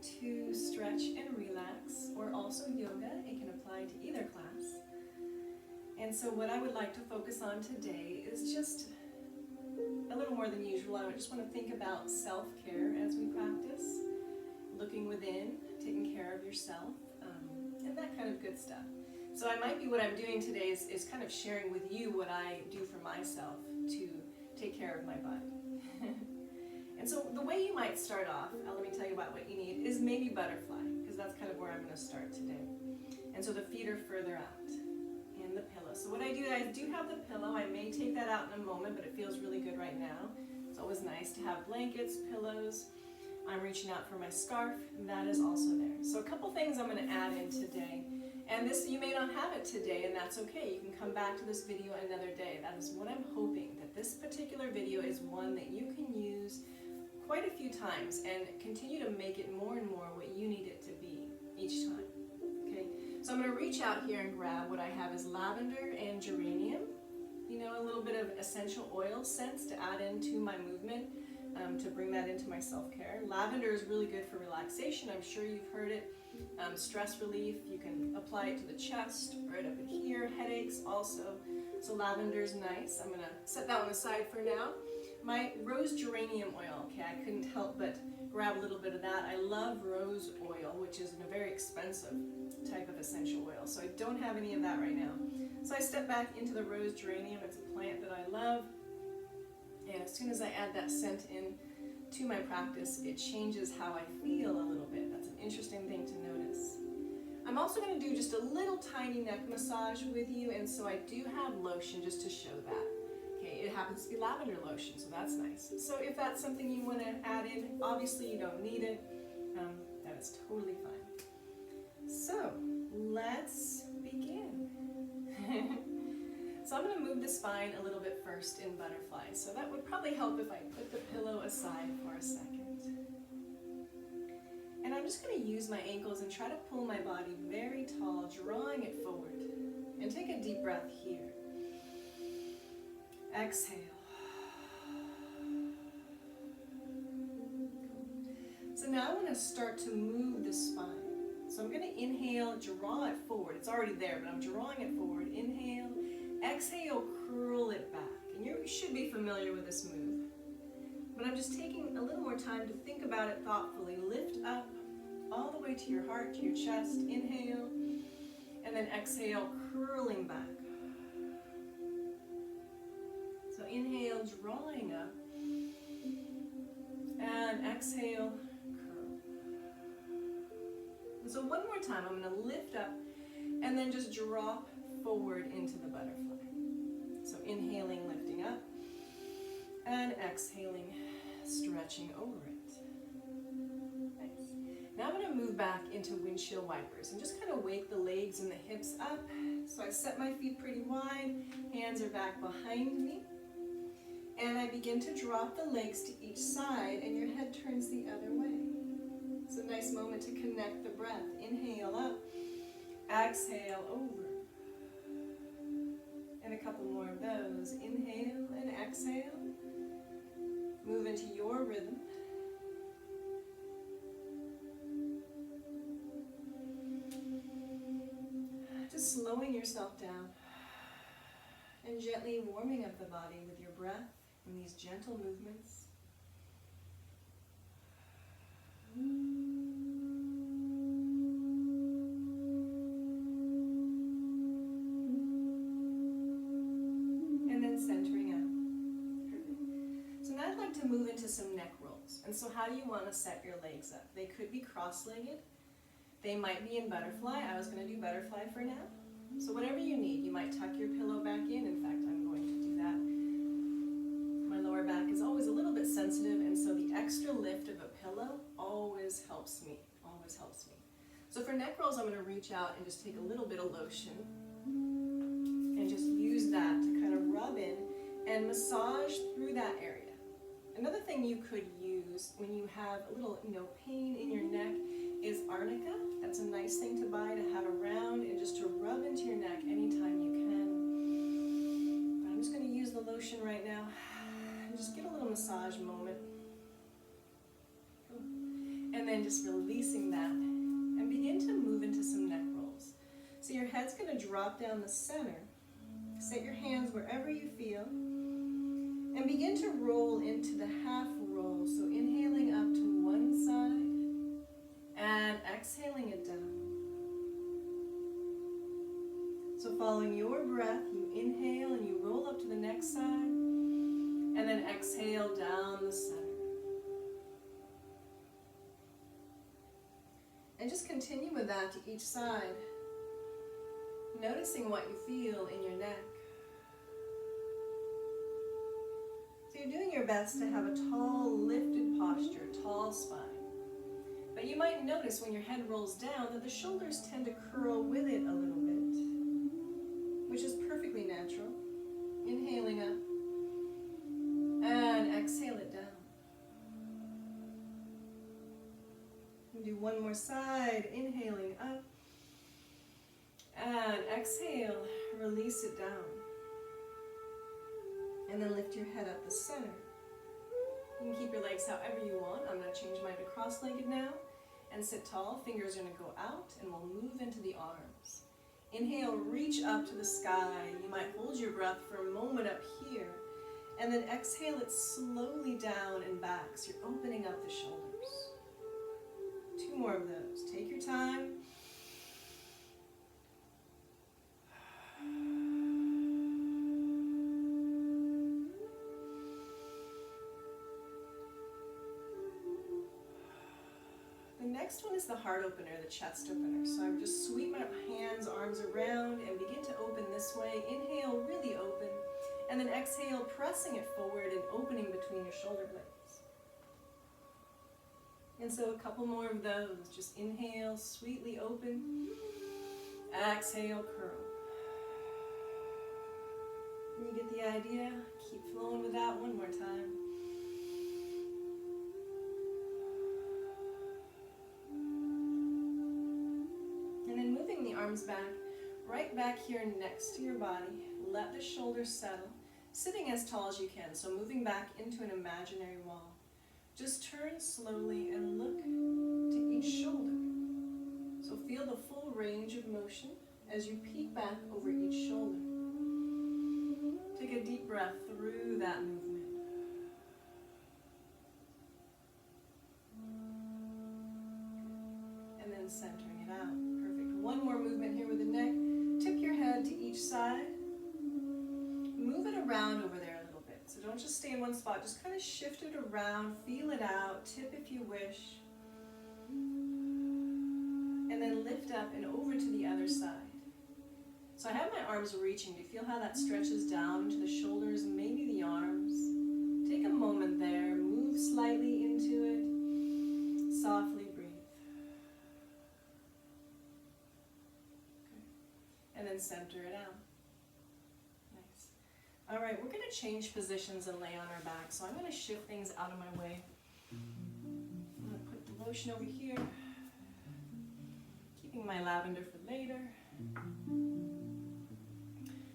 to stretch and relax, or also yoga. It can apply to either class. And so what I would like to focus on today is just a little more than usual. I just want to think about self-care as we practice, looking within, taking care of yourself, and that kind of good stuff. So what I'm doing today is kind of sharing with you what I do for myself to take care of my body. And so the way you might start off, let me tell you about what you need, is maybe butterfly, because that's kind of where I'm going to start today. And so the feet are further out, and the pillow. So what I do have the pillow. I may take that out in a moment, but it feels really good right now. It's always nice to have blankets, pillows. I'm reaching out for my scarf, and that is also there. So a couple things I'm going to add in today. And this, you may not have it today, and that's okay. You can come back to this video another day. That is what I'm hoping, that this particular video is one that you can use quite a few times and continue to make it more and more what you need it to be each time. Okay, so I'm going to reach out here and grab what I have is lavender and geranium. You know, a little bit of essential oil scents to add into my movement, to bring that into my self-care. Lavender is really good for relaxation. I'm sure you've heard it. Stress relief, you can apply it to the chest, right up in here, headaches also. So lavender is nice. I'm going to set that one aside for now. My rose geranium oil, okay, I couldn't help but grab a little bit of that. I love rose oil, which is a very expensive type of essential oil, so I don't have any of that right now. So I step back into the rose geranium. It's a plant that I love, and as soon as I add that scent in to my practice, it changes how I feel a little bit. That's an interesting thing to notice. I'm also going to do just a little tiny neck massage with you, and so I do have lotion just to show that. Okay, it happens to be lavender lotion, so that's nice. So if that's something you want to add in, obviously you don't need it. That is totally fine. So let's begin. So I'm going to move the spine a little bit first in butterfly. So that would probably help if I put the pillow aside for a second. And I'm just going to use my ankles and try to pull my body very tall, drawing it forward. And take a deep breath here. Exhale. So now I want to start to move the spine. So I'm going to inhale, draw it forward. It's already there, but I'm drawing it forward. Inhale. Exhale, curl it back. And you should be familiar with this move. But I'm just taking a little more time to think about it thoughtfully. Lift up all the way to your heart, to your chest. Inhale. And then exhale, curling back. So inhale, drawing up. And exhale, curl. And so one more time, I'm going to lift up and then just drop forward into the butterfly. So inhaling, lifting up, and exhaling, stretching over it. Nice. Now I'm going to move back into windshield wipers and just kind of wake the legs and the hips up. So I set my feet pretty wide, hands are back behind me, and I begin to drop the legs to each side, and your head turns the other way. It's a nice moment to connect the breath. Inhale up, exhale over. And a couple more of those. Inhale and exhale. Move into your rhythm. Just slowing yourself down and gently warming up the body with your breath in these gentle movements. Centering out. Perfect. So now I'd like to move into some neck rolls. And so how do you want to set your legs up? They could be cross-legged. They might be in butterfly. I was going to do butterfly for now. So whatever you need. You might tuck your pillow back in. In fact, I'm going to do that. My lower back is always a little bit sensitive, and so the extra lift of a pillow always helps me. Always helps me. So for neck rolls, I'm going to reach out and just take a little bit of lotion and just use that to kind of rub in and massage through that area. Another thing you could use when you have a little, pain in your neck is arnica. That's a nice thing to buy to have around and just to rub into your neck anytime you can. But I'm just going to use the lotion right now and just get a little massage moment. And then just releasing that. And begin to move into some neck rolls. So your head's going to drop down the center. Set your hands wherever you feel. And begin to roll into the half roll. So inhaling up to one side and exhaling it down. So following your breath, you inhale and you roll up to the next side. And then exhale down the center. And just continue with that to each side. Noticing what you feel in your neck. So you're doing your best to have a tall, lifted posture, tall spine. But you might notice when your head rolls down that the shoulders tend to curl with it a little bit, which is perfectly natural. Inhaling up and exhale it down. Do one more side, inhaling up and exhale, release it down. And then lift your head up the center. You can keep your legs however you want. I'm going to change mine to cross-legged now and sit tall. Fingers are going to go out and we'll move into the arms. Inhale, reach up to the sky. You might hold your breath for a moment up here and then exhale it slowly down and back. So you're opening up the shoulders. Two more of those. Take your time. The next one is the heart opener, the chest opener. So I would just sweep my hands, arms around and begin to open this way. Inhale, really open. And then exhale, pressing it forward and opening between your shoulder blades. And so a couple more of those. Just inhale, sweetly open. Exhale, curl. You get the idea? Keep flowing with that one more time. And then moving the arms back, right back here next to your body. Let the shoulders settle. Sitting as tall as you can, so moving back into an imaginary wall. Just turn slowly and look to each shoulder. So feel the full range of motion as you peek back over each shoulder. Take a deep breath through that movement. And then centering it out. Perfect. One more movement here with the neck. Tip your head to each side. Move it around over there a little bit. So don't just stay in one spot. Just kind of shift it around. Feel it out. Tip if you wish. And then lift up and over to the other side. So I have my arms reaching. Do you feel how that stretches down into the shoulders and maybe the arms? Take a moment there. Move slightly into it. Softly breathe. Okay. And then center it out. Nice. All right, we're going to change positions and lay on our back. So I'm going to shift things out of my way. I'm going to put the lotion over here. Keeping my lavender for later.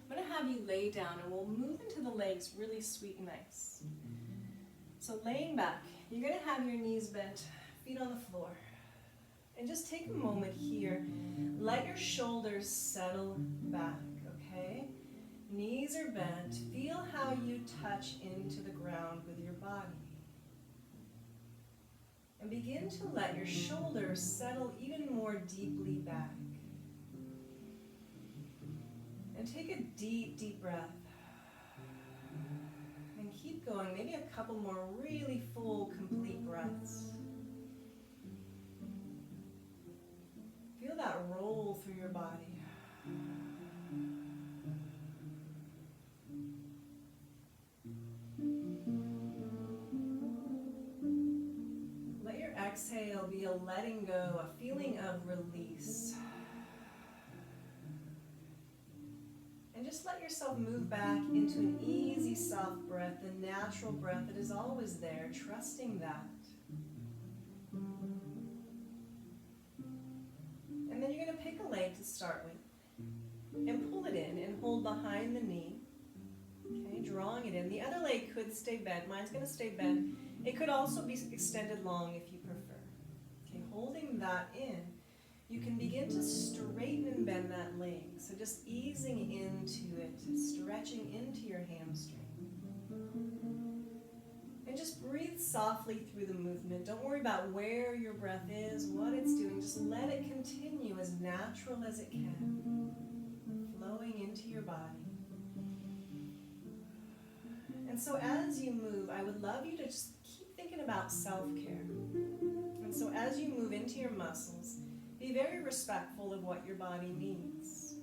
I'm going to have you lay down and we'll move into the legs really sweet and nice. So laying back, you're going to have your knees bent, feet on the floor. And just take a moment here. Let your shoulders settle back, okay? Knees are bent. Feel how you touch into the ground with your body. And begin to let your shoulders settle even more deeply back. And take a deep, deep breath. And keep going, maybe a couple more really full, complete breaths. Feel that roll through your body. Let your exhale be a letting go, a feeling of release. And just let yourself move back into an easy, soft breath, the natural breath that is always there, trusting that. And then you're going to pick a leg to start with and pull it in and hold behind the knee. Okay, drawing it in. The other leg could stay bent. Mine's going to stay bent. It could also be extended long if you prefer. Okay, holding that in, you can begin to straighten and bend that leg. So just easing into it, stretching into your hamstring. And just breathe softly through the movement. Don't worry about where your breath is, what it's doing. Just let it continue as natural as it can, flowing into your body. And so as you move, I would love you to just keep thinking about self-care. And so as you move into your muscles, be very respectful of what your body needs.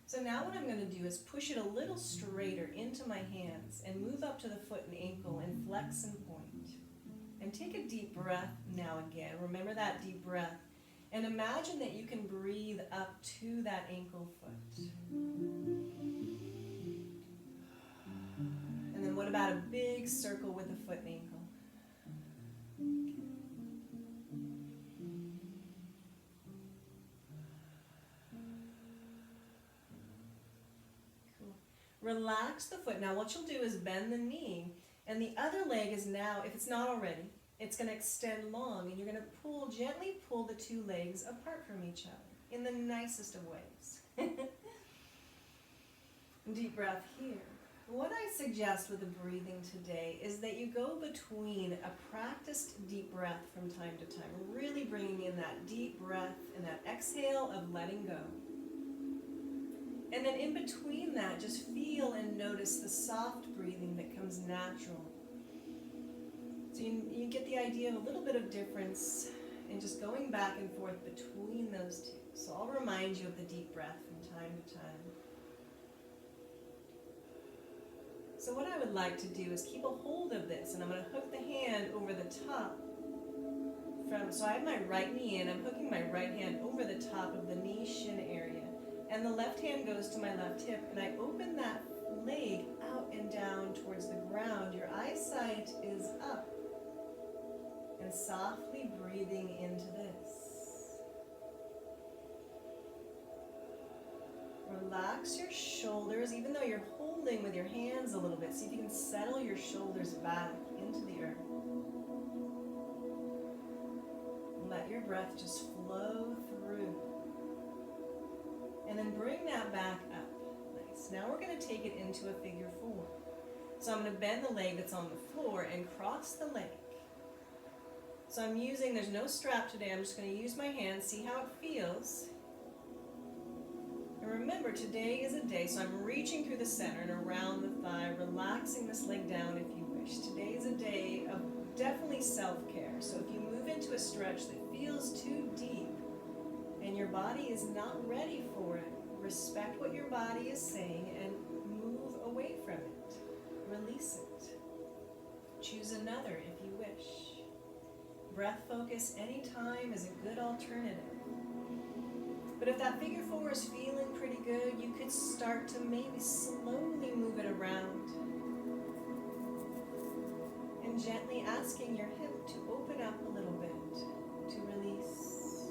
So now what I'm going to do is push it a little straighter into my hands and move up to the foot and ankle and flex and point. And take a deep breath now again. Remember that deep breath. And imagine that you can breathe up to that ankle foot. And then what about a big circle with the foot and ankle? Cool. Relax the foot. Now what you'll do is bend the knee, and the other leg is now, if it's not already, it's going to extend long, and you're going to gently pull the two legs apart from each other in the nicest of ways. Deep breath here. What I suggest with the breathing today is that you go between a practiced deep breath from time to time, really bringing in that deep breath and that exhale of letting go. And then in between that, just feel and notice the soft breathing that comes natural. So you get the idea of a little bit of difference in just going back and forth between those two. So I'll remind you of the deep breath from time to time. So what I would like to do is keep a hold of this, and I'm going to hook the hand over the top. So I have my right knee in, I'm hooking my right hand over the top of the knee shin area. And the left hand goes to my left hip, and I open that leg out and down towards the ground. Your eyesight is up. And softly breathing into this. Relax your shoulders, even though you're holding with your hands a little bit. See if you can settle your shoulders back into the earth. Let your breath just flow through. And then bring that back up. Nice. Now we're going to take it into a figure four. So I'm going to bend the leg that's on the floor and cross the leg. So there's no strap today, I'm just going to use my hands, see how it feels. And remember, today is a day, so I'm reaching through the center and around the thigh, relaxing this leg down if you wish. Today is a day of definitely self-care. So if you move into a stretch that feels too deep and your body is not ready for it, respect what your body is saying and move away from it. Release it. Choose another if you wish. Breath focus anytime is a good alternative. But if that figure four is feeling pretty good, you could start to maybe slowly move it around. And gently asking your hip to open up a little bit, to release.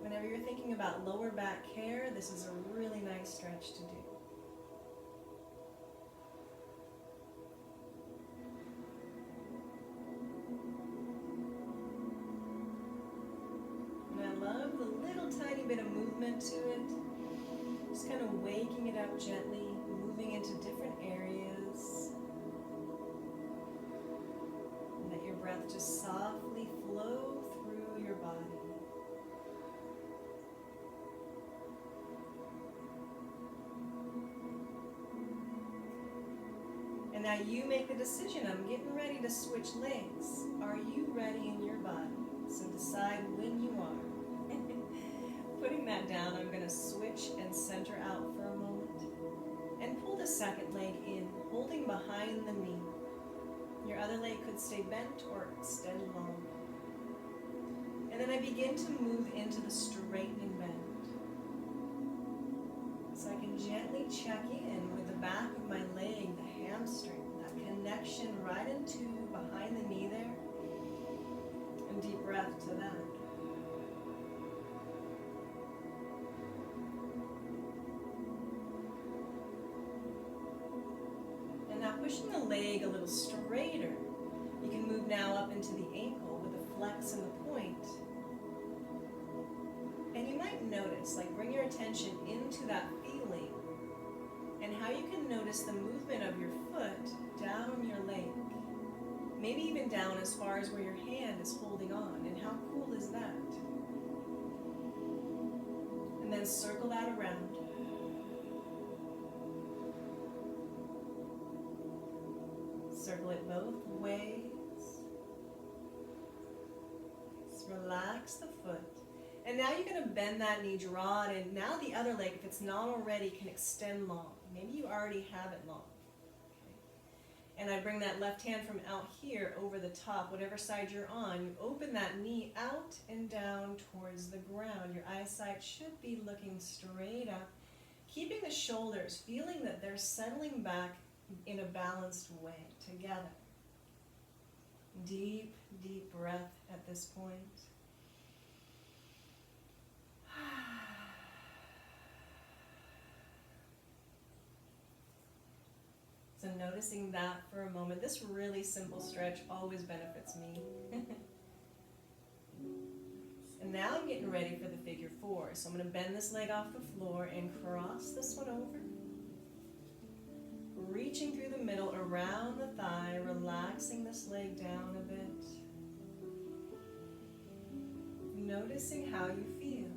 Whenever you're thinking about lower back care, this is a really nice stretch to do. Bit of movement to it, just kind of waking it up gently, moving into different areas. And let your breath just softly flow through your body. And now you make the decision. I'm getting ready to switch legs. Are you ready in your body? So decide when you are. Putting that down, I'm going to switch and center out for a moment. And pull the second leg in, holding behind the knee. Your other leg could stay bent or extend long. And then I begin to move into the straighten and bend. So I can gently check in with the back of my leg, the hamstring, that connection right into behind the knee there. And deep breath to that. pushing the leg a little straighter. You can move now up into the ankle with the flex and the point. And you might notice, like bring your attention into that feeling and how you can notice the movement of your foot down your leg. Maybe even down as far as where your hand is holding on. And how cool is that? And then circle that around. Circle it both ways. Just relax the foot. And now you're going to bend that knee, draw it in. Now the other leg, if it's not already, can extend long. Maybe you already have it long. Okay. And I bring that left hand from out here over the top, whatever side you're on. You open that knee out and down towards the ground. Your eyesight should be looking straight up. Keeping the shoulders, feeling that they're settling back in a balanced way together. Deep, deep breath at this point. So noticing that for a moment, this really simple stretch always benefits me. And now I'm getting ready for the figure four. So I'm going to bend this leg off the floor and cross this one over. Reaching through the middle, around the thigh, relaxing this leg down a bit. Noticing how you feel.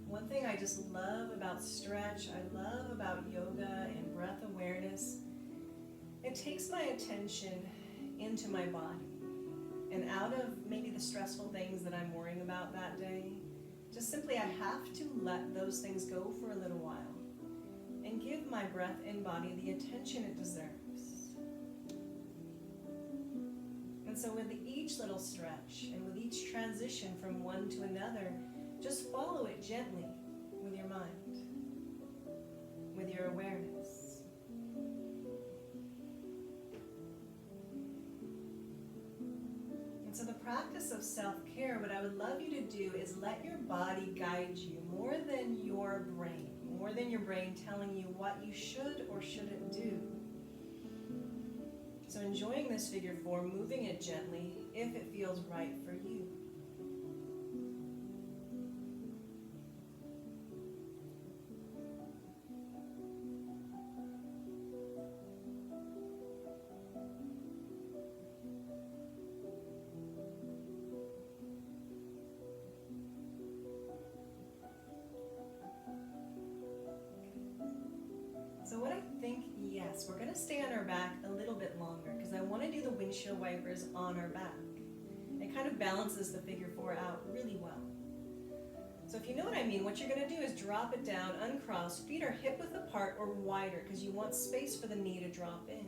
One thing I just love about stretch, I love about yoga and breath awareness, it takes my attention into my body and out of maybe the stressful things that I'm worrying about that day. Just simply I have to let those things go for a little while and give my breath and body the attention it deserves. And so with each little stretch and with each transition from one to another, just follow it gently with your mind, with your awareness. And so the practice of self-care, what I would love you to do is let your body guide you more than your brain telling you what you should or shouldn't do. So enjoying this figure four, moving it gently if it feels right for you. So what I think, yes, we're going to stay on our back a little bit longer because I want to do the windshield wipers on our back. It kind of balances the figure four out really well. So if you know what I mean, what you're going to do is drop it down, uncross, feet are hip width apart or wider because you want space for the knee to drop in.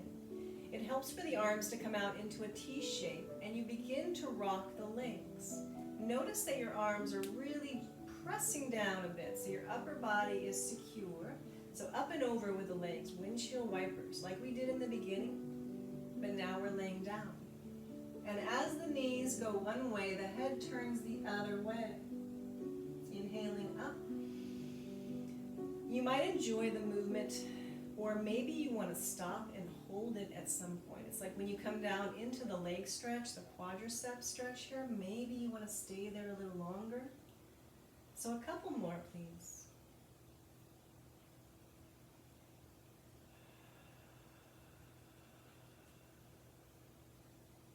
It helps for the arms to come out into a T shape and you begin to rock the legs. Notice that your arms are really pressing down a bit so your upper body is secure. So up and over with the legs, windshield wipers, like we did in the beginning, but now we're laying down. And as the knees go one way, the head turns the other way. Inhaling up. You might enjoy the movement, or maybe you want to stop and hold it at some point. It's like when you come down into the leg stretch, the quadricep stretch here, maybe you want to stay there a little longer. So a couple more, please.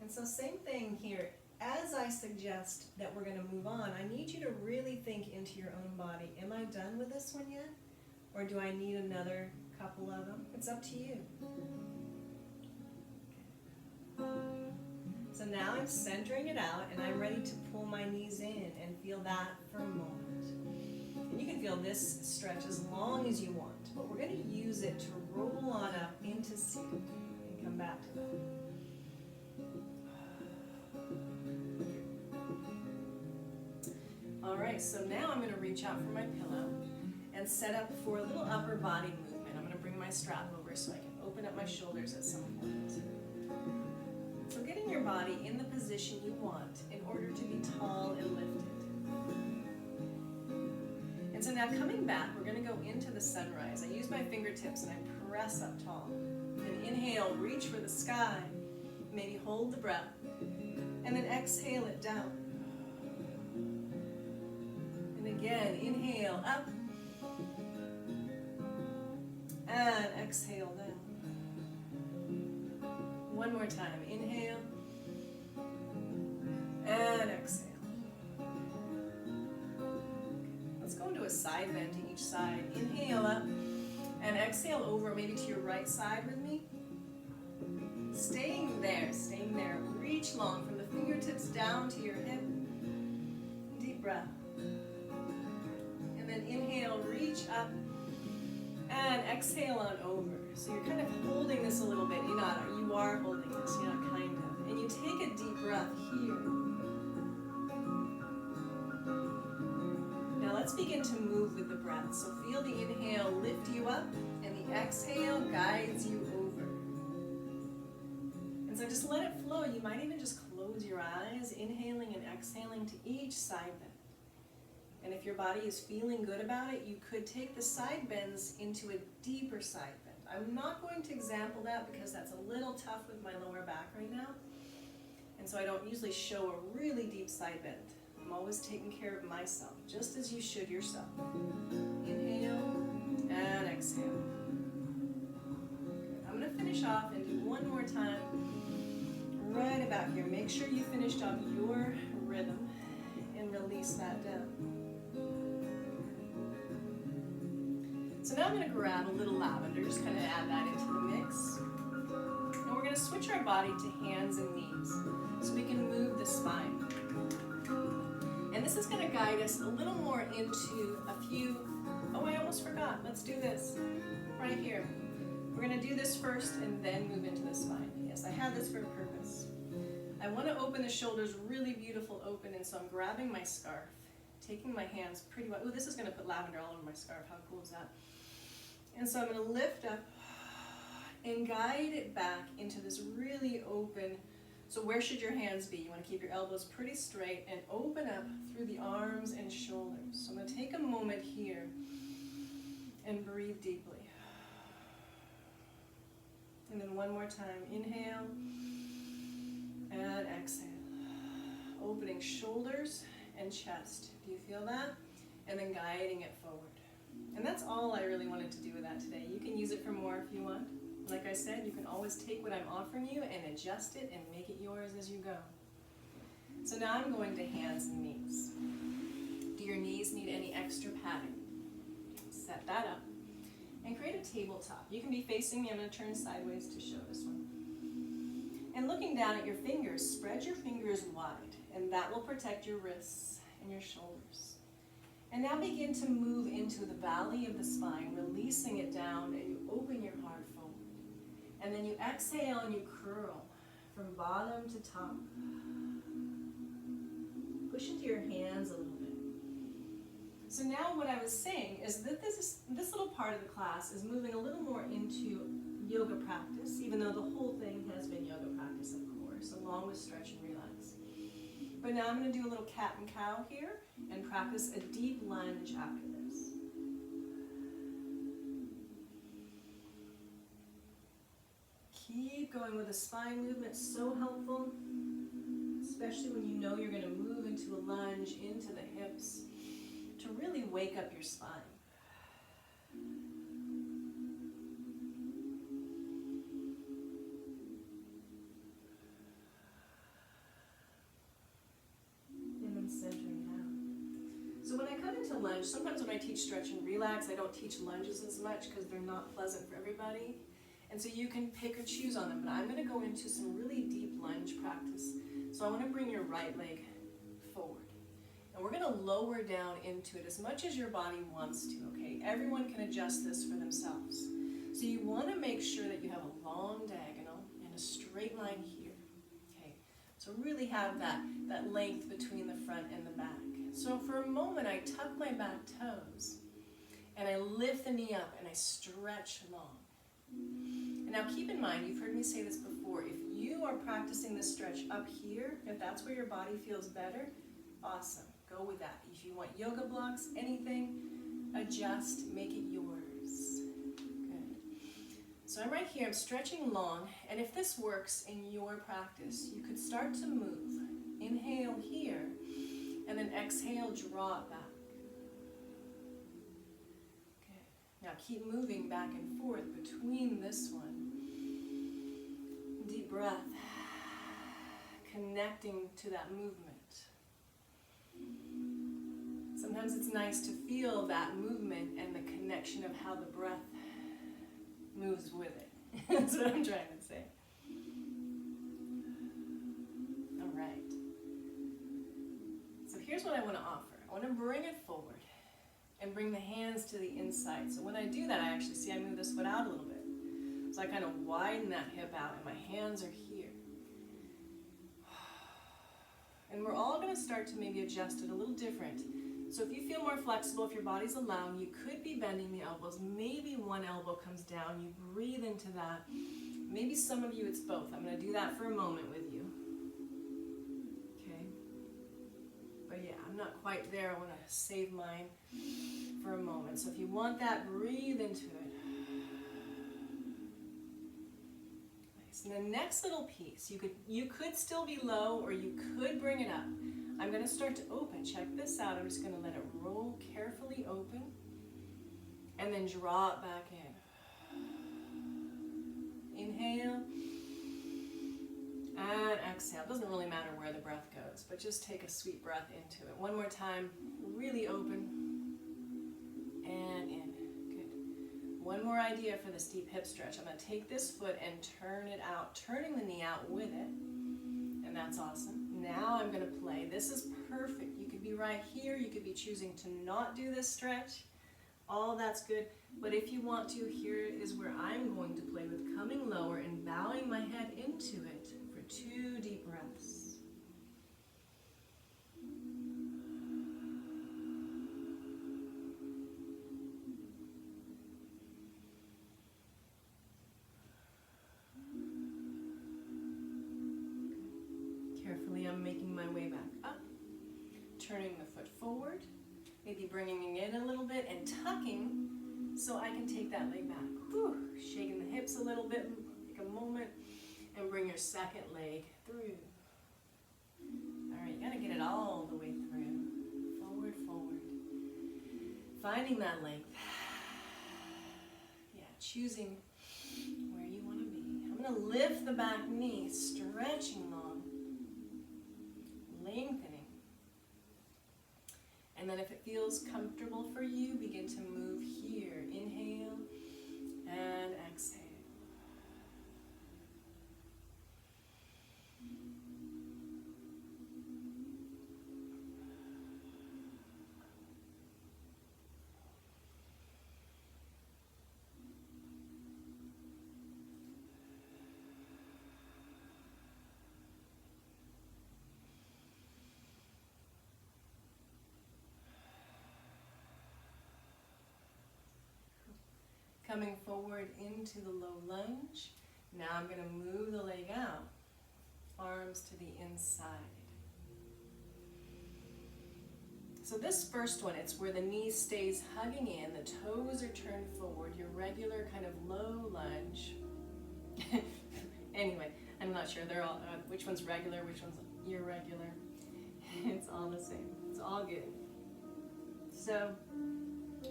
And so same thing here. As I suggest that we're going to move on, I need you to really think into your own body. Am I done with this one yet? Or do I need another couple of them? It's up to you. So now I'm centering it out and I'm ready to pull my knees in and feel that for a moment. And you can feel this stretch as long as you want, but we're going to use it to roll on up into seated and come back to that. Alright, so now I'm going to reach out for my pillow and set up for a little upper body movement. I'm going to bring my strap over so I can open up my shoulders at some point. So getting your body in the position you want in order to be tall and lifted. And so now coming back, we're going to go into the sunrise. I use my fingertips and I press up tall. And inhale, reach for the sky. Maybe hold the breath. And then exhale it down. And again, inhale up. And exhale down. One more time. Inhale. And exhale. Let's go into a side bend to each side. Inhale up. And exhale over, maybe to your right side with me. Staying there, staying there. Reach long from the fingertips down to your hip. Deep breath. And then inhale, reach up. And exhale on over. So you're kind of holding this a little bit. You're not, you are holding this, you're not kind of. And you take a deep breath here. Now let's begin to move with the breath. So feel the inhale lift you up, and the exhale guides you over. And so just let it flow. You might even just close your eyes, inhaling and exhaling to each side bend. And if your body is feeling good about it, you could take the side bends into a deeper side bend. I'm not going to example that because that's a little tough with my lower back right now. And so I don't usually show a really deep side bend. I'm always taking care of myself, just as you should yourself. Inhale and exhale. Good. I'm going to finish off and do one more time right about here. Make sure you finished off your rhythm and release that down. So now I'm going to grab a little lavender, just kind of add that into the mix. And we're going to switch our body to hands and knees so we can move the spine. And this is going to guide us a little more into a few, oh, I almost forgot. Let's do this right here. We're going to do this first and then move into the spine. Yes, I have this for a purpose. I want to open the shoulders really beautiful open, and so I'm grabbing my scarf, taking my hands pretty well. Oh, this is going to put lavender all over my scarf. How cool is that? And so I'm going to lift up and guide it back into this really open. So where should your hands be? You want to keep your elbows pretty straight and open up through the arms and shoulders. So I'm going to take a moment here and breathe deeply. And then one more time. Inhale and exhale. Opening shoulders and chest. Do you feel that? And then guiding it forward. And that's all I really wanted to do with that today. You can use it for more if you want. Like I said, you can always take what I'm offering you and adjust it and make it yours as you go. So now I'm going to hands and knees. Do your knees need any extra padding? Set that up. And create a tabletop. You can be facing me. I'm going to turn sideways to show this one. And looking down at your fingers, spread your fingers wide. And that will protect your wrists and your shoulders. And now begin to move into the valley of the spine, releasing it down, and you open your heart forward. And then you exhale and you curl from bottom to top. Push into your hands a little bit. So now what I was saying is that this little part of the class is moving a little more into yoga practice, even though the whole thing has been yoga practice, of course, along with stretch and relax. But now I'm going to do a little cat and cow here and practice a deep lunge after this. Keep going with the spine movement, so helpful, especially when you know you're going to move into a lunge, into the hips, to really wake up your spine. Lunge. Sometimes when I teach stretch and relax, I don't teach lunges as much because they're not pleasant for everybody. And so you can pick or choose on them. But I'm going to go into some really deep lunge practice. So I want to bring your right leg forward. And we're going to lower down into it as much as your body wants to, okay? Everyone can adjust this for themselves. So you want to make sure that you have a long diagonal and a straight line here, okay? So really have that length between the front and the back. So for a moment, I tuck my back toes, and I lift the knee up, and I stretch long. And now keep in mind, you've heard me say this before, if you are practicing this stretch up here, if that's where your body feels better, awesome, go with that. If you want yoga blocks, anything, adjust, make it yours. Good. So I'm right here, I'm stretching long, and if this works in your practice, you could start to move. Inhale here, and then exhale, draw it back. Good. Now keep moving back and forth between this one. Deep breath, connecting to that movement. Sometimes it's nice to feel that movement and the connection of how the breath moves with it. That's what I'm trying to say. All right. So here's what I want to offer. I want to bring it forward and bring the hands to the inside. So when I do that, I actually see I move this foot out a little bit. So I kind of widen that hip out and my hands are here. And we're all going to start to maybe adjust it a little different. So if you feel more flexible, if your body's allowing, you could be bending the elbows. Maybe one elbow comes down, you breathe into that. Maybe some of you it's both. I'm going to do that for a moment with you. Okay? But yeah, I'm not quite there. I want to save mine for a moment. So if you want that, breathe into it. Nice. And the next little piece, you could still be low or you could bring it up. I'm going to start to open. Check this out. I'm just going to let it roll carefully open and then draw it back in. Inhale and exhale. It doesn't really matter where the breath goes, but just take a sweet breath into it. One more time. Really open and in. Good. One more idea for this deep hip stretch. I'm going to take this foot and turn it out, turning the knee out with it. And that's awesome. Now I'm going to play. This is perfect. You could be right here. You could be choosing to not do this stretch. All that's good. But if you want to, here is where I'm going to play with coming lower and bowing my head into it for 2 deep breaths. I'm making my way back up, turning the foot forward, maybe bringing it in a little bit and tucking so I can take that leg back. Whew. Shaking the hips a little bit, take a moment, and bring your second leg through. All right, you gotta get it all the way through. Forward, forward. Finding that length. Yeah, choosing where you wanna be. I'm gonna lift the back knee, stretching long. Lengthening. And then if it feels comfortable for you, begin to move here. Inhale and exhale. Coming forward into the low lunge. Now I'm going to move the leg out. Arms to the inside. So this first one, it's where the knee stays hugging in, the toes are turned forward, your regular kind of low lunge. Anyway, I'm not sure they're all, which one's regular, which one's irregular. It's all the same. It's all good. So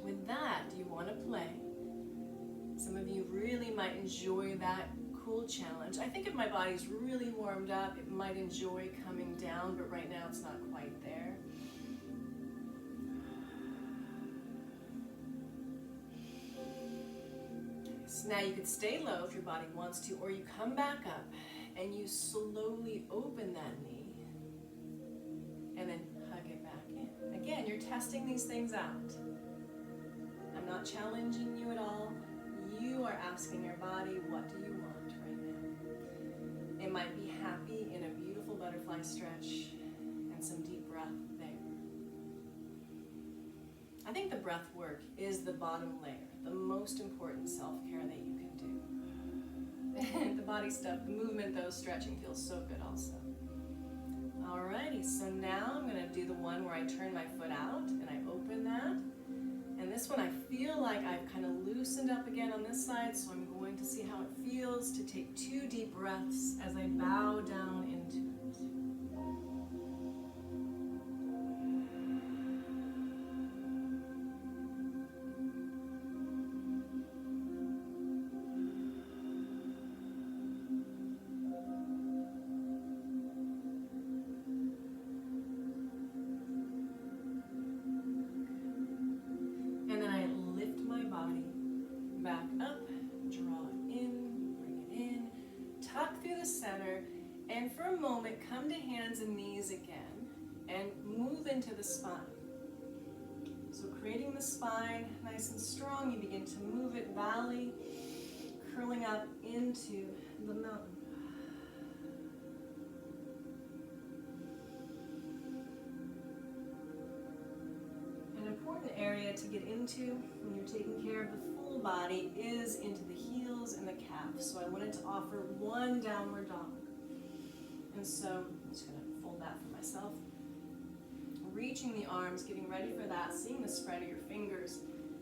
with that, do you want to play? Some of you really might enjoy that cool challenge. I think if my body's really warmed up, it might enjoy coming down, but right now it's not quite there. So now you could stay low if your body wants to, or you come back up and you slowly open that knee and then hug it back in. Again, you're testing these things out. I'm not challenging you at all. You are asking your body, what do you want right now? It might be happy in a beautiful butterfly stretch and some deep breath there. I think the breath work is the bottom layer, the most important self-care that you can do. The body stuff, the movement, those stretching feels so good also. Alrighty, so now I'm going to do the one where I turn my foot out and I open that. And this one I feel like I've kind of loosened up again on this side, so I'm going to see how it feels to take 2 deep breaths as I bow down into it. And then I lift my body back up, draw it in, bring it in, tuck through the center, and for a moment come to hands and knees again and move into the spine. So creating the spine nice and strong, you begin to move it valley, curling up into the mountain. An important area to get into when you're taking care of the full body is into the heels and the calves. So I wanted to offer one downward dog. And so I'm just going to fold that for myself. Reaching the arms, getting ready for that, seeing the spread of your fingers,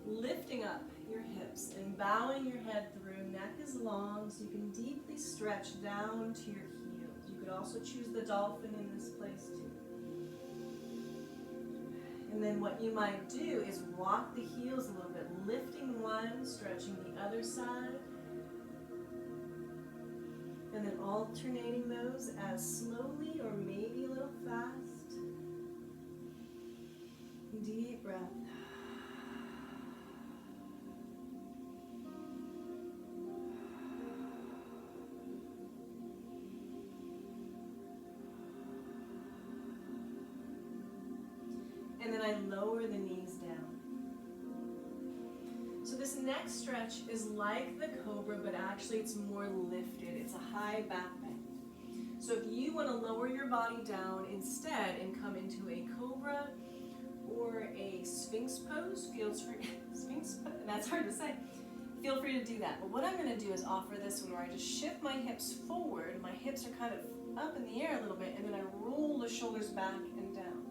lifting up your hips and bowing your head through. Neck is long, so you can deeply stretch down to your heels. You could also choose the dolphin in this place too. And then what you might do is walk the heels a little bit, lifting one, stretching the other side. And then alternating those as slowly or maybe a little fast. Deep breath. And then I lower the knees down. So this next stretch is like the cobra, but actually it's more lifted. It's a high back bend. So if you want to lower your body down instead and come into a cobra or a sphinx pose, that's hard to say. Feel free to do that. But what I'm going to do is offer this one where I just shift my hips forward. My hips are kind of up in the air a little bit, and then I roll the shoulders back and down.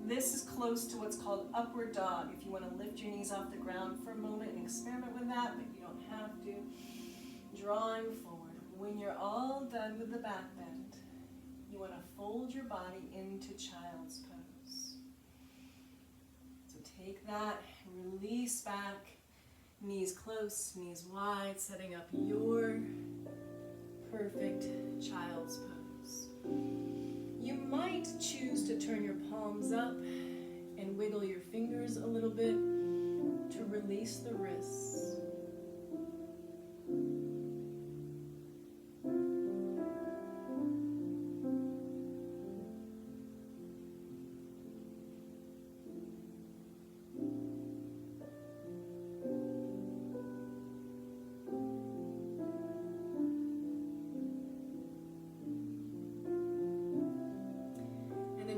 This is close to what's called upward dog. If you want to lift your knees off the ground for a moment and experiment with that, but you don't have to. Drawing forward. When you're all done with the back bend, you want to fold your body into child's pose. So take that, release back, knees close, knees wide, setting up your perfect child's pose. You might choose to turn your palms up and wiggle your fingers a little bit to release the wrists.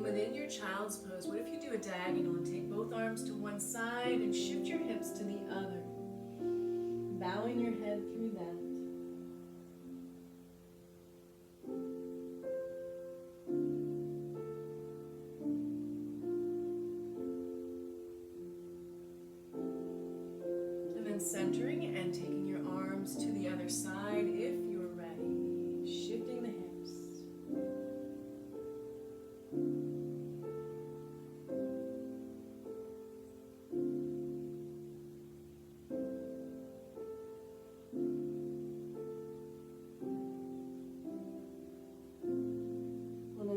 Within your child's pose, what if you do a diagonal and take both arms to one side and shift your hips to the other, bowing your head through that. And then centering and taking your arms to the other side if you're ready, shifting the hips.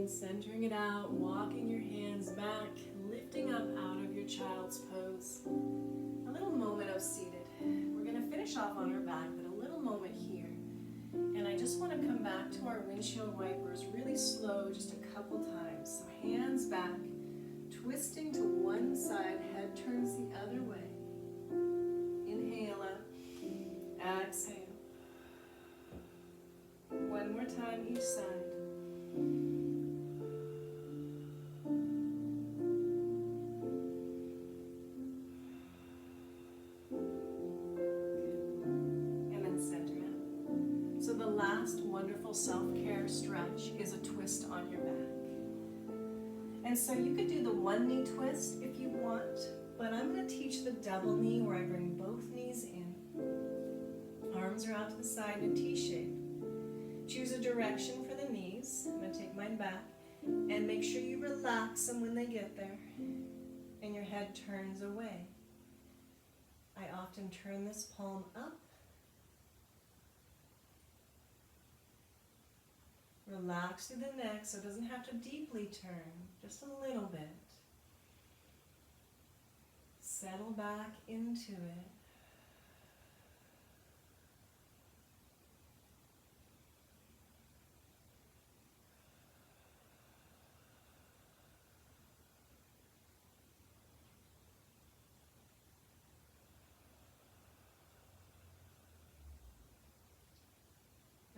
Centering it out, walking your hands back, lifting up out of your child's pose. A little moment of seated. We're going to finish off on our back, but a little moment here. And I just want to come back to our windshield wipers really slow, just a couple times. So hands back, twisting to one side, head turns the other way. Inhale up, exhale. One more time each side. Wonderful self-care stretch is a twist on your back. And so you could do the one knee twist if you want, but I'm going to teach the double knee where I bring both knees in, arms arms are out to the side in a T shape. Choose a direction for the knees. I'm going to take mine back. And make sure you relax them when they get there. And your head turns away. I often turn this palm up. Relax through the neck so it doesn't have to deeply turn, just a little bit. Settle back into it.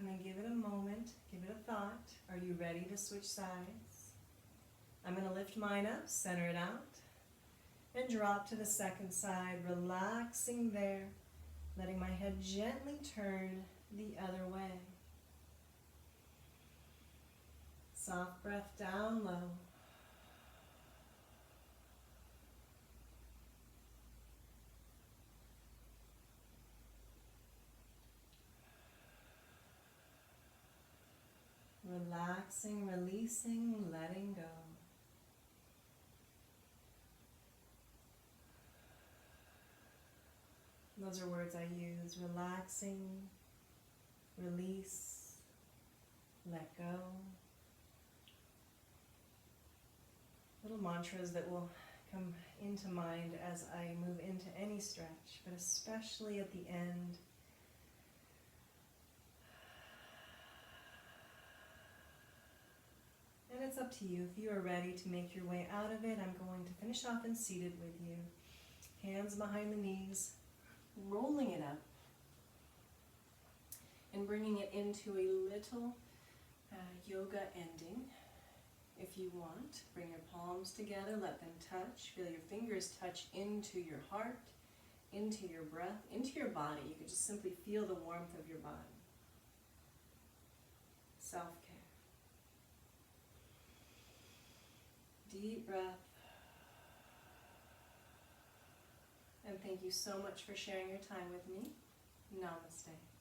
And then give it a moment, give it a thought. Are you ready to switch sides? I'm going to lift mine up, center it out, and drop to the second side, relaxing there, letting my head gently turn the other way. Soft breath down low. Relaxing, releasing, letting go. Those are words I use. Relaxing, release, let go. Little mantras that will come into mind as I move into any stretch, but especially at the end. And it's up to you. If you are ready to make your way out of it, I'm going to finish off and seated with you. Hands behind the knees, rolling it up, and bringing it into a little yoga ending. If you want, bring your palms together, let them touch. Feel your fingers touch into your heart, into your breath, into your body. You can just simply feel the warmth of your body. Self-care. Deep breath. And thank you so much for sharing your time with me. Namaste.